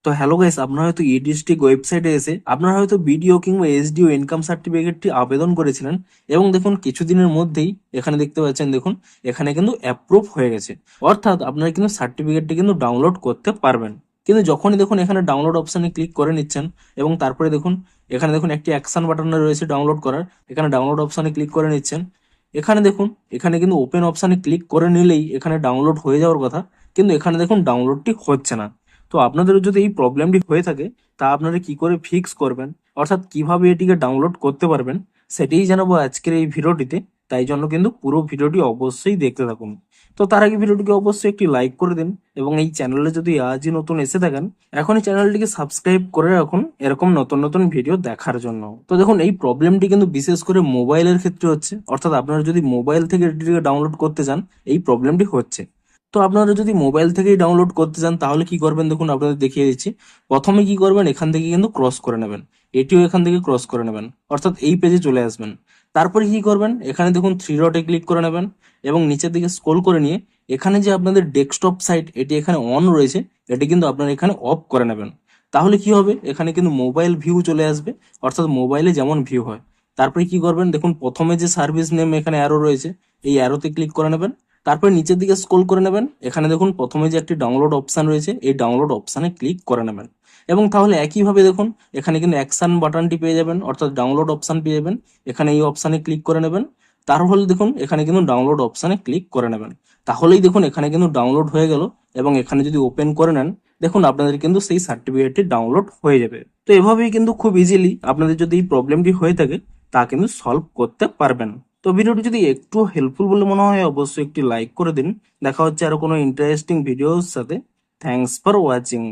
তো hello guys, আপনারা হয়তো ই ডিস্ট্রিক্ট ওয়েবসাইটে এসে আপনারা হয়তো বিডিও কিংবা এসডিও ইনকাম সার্টিফিকেটটি আবেদন করেছিলেন এবং দেখুন কিছুদিনের মধ্যেই এখানে দেখতে পাচ্ছেন, দেখুন এখানে কিন্তু অ্যাপ্রুভ হয়ে গেছে। অর্থাৎ আপনারা কিন্তু সার্টিফিকেটটি কিন্তু ডাউনলোড করতে পারবেন। কিন্তু যখনই দেখুন এখানে ডাউনলোড অপশনে ক্লিক করে নিচ্ছেন এবং তারপরে দেখুন এখানে দেখুন একটি অ্যাকশন বাটন রয়েছে ডাউনলোড করার, এখানে ডাউনলোড অপশনে ক্লিক করে নিচ্ছেন। এখানে দেখুন এখানে কিন্তু ওপেন অপশনে ক্লিক করে নিলেই এখানে ডাউনলোড হয়ে যাওয়ার কথা, কিন্তু এখানে দেখুন ডাউনলোডটি হচ্ছে না। তো আপনাদের যদি এই প্রবলেমটি হয়ে থাকে তা আপনারা কি করে ফিক্স করবেন, অর্থাৎ কিভাবে এটিকে ডাউনলোড করতে পারবেন, সেটাই জানাবো আজকের এই ভিডিওটিতে। তাই জন্য কিন্তু পুরো ভিডিওটি অবশ্যই দেখতে থাকুন। তো তার আগে ভিডিওটিকে অবশ্যই একটি লাইক করে দিন এবং এই চ্যানেলে যদি আজই নতুন এসে থাকেন এখনই চ্যানেলটিকে সাবস্ক্রাইব করে রাখুন এরকম নতুন নতুন ভিডিও দেখার জন্য। তো দেখুন এই প্রবলেমটি কিন্তু বিশেষ করে মোবাইলের ক্ষেত্রে হচ্ছে, অর্থাৎ আপনারা যদি মোবাইল থেকে এটিকে ডাউনলোড করতে চান এই প্রবলেমটি হচ্ছে। তো আপনারা যদি মোবাইল থেকেই ডাউনলোড করতে চান তাহলে কি করবেন দেখুন আপনাদের দেখিয়ে দিচ্ছি। প্রথমে কি করবেন, এখান থেকে কিন্তু ক্রস করে নেবেন, এটিও এখান থেকে ক্রস করে নেবেন, অর্থাৎ এই পেজে চলে আসবেন। তারপরে কি করবেন, এখানে দেখুন থ্রি ডটে ক্লিক করে নেবেন এবং নিচের দিকে স্ক্রল করে নিয়ে এখানে যে আপনাদের ডেস্কটপ সাইট এটি এখানে অন রয়েছে এটি কিন্তু আপনারা এখানে অফ করে নেবেন। তাহলে কি হবে, এখানে কিন্তু মোবাইল ভিউ চলে আসবে, অর্থাৎ মোবাইলে যেমন ভিউ হয়। তারপরে কি করবেন দেখুন প্রথমে যে সার্ভিস নেম এখানে অ্যারো রয়েছে এই অ্যারোতে ক্লিক করে নেবেন। তারপরে নিচের দিকে স্ক্রল করে নেবেন, এখানে দেখুন প্রথমে যে একটি ডাউনলোড অপশন রয়েছে এই ডাউনলোড অপশনে ক্লিক করে নেবেন। এবং তাহলে একইভাবে দেখুন এখানে কিন্তু অ্যাকশন বাটনটি পেয়ে যাবেন, অর্থাৎ ডাউনলোড অপশন পেয়ে যাবেন। এখানে এই অপশনে ক্লিক করে নেবেন, তাহলে দেখুন এখানে কিন্তু ডাউনলোড অপশনে ক্লিক করে নেবেন। তাহলেই দেখুন এখানে কিন্তু ডাউনলোড হয়ে গেল এবং এখানে যদি ওপেন করে নেন দেখুন আপনাদের কিন্তু সেই সার্টিফিকেটটি ডাউনলোড হয়ে যাবে। তো এভাবেই কিন্তু খুব ইজিলি আপনাদের যদি এই প্রবলেমটি হয়ে থাকে তা কিন্তু সলভ করতে পারবেন। তো ভিডিওটি যদি একটু হেল্পফুল বলে মনে হয় অবশ্যই একটি লাইক করে দিন। দেখা হচ্ছে আরো কোনো ইন্টারেস্টিং ভিডিওর সাথে। Thanks for watching.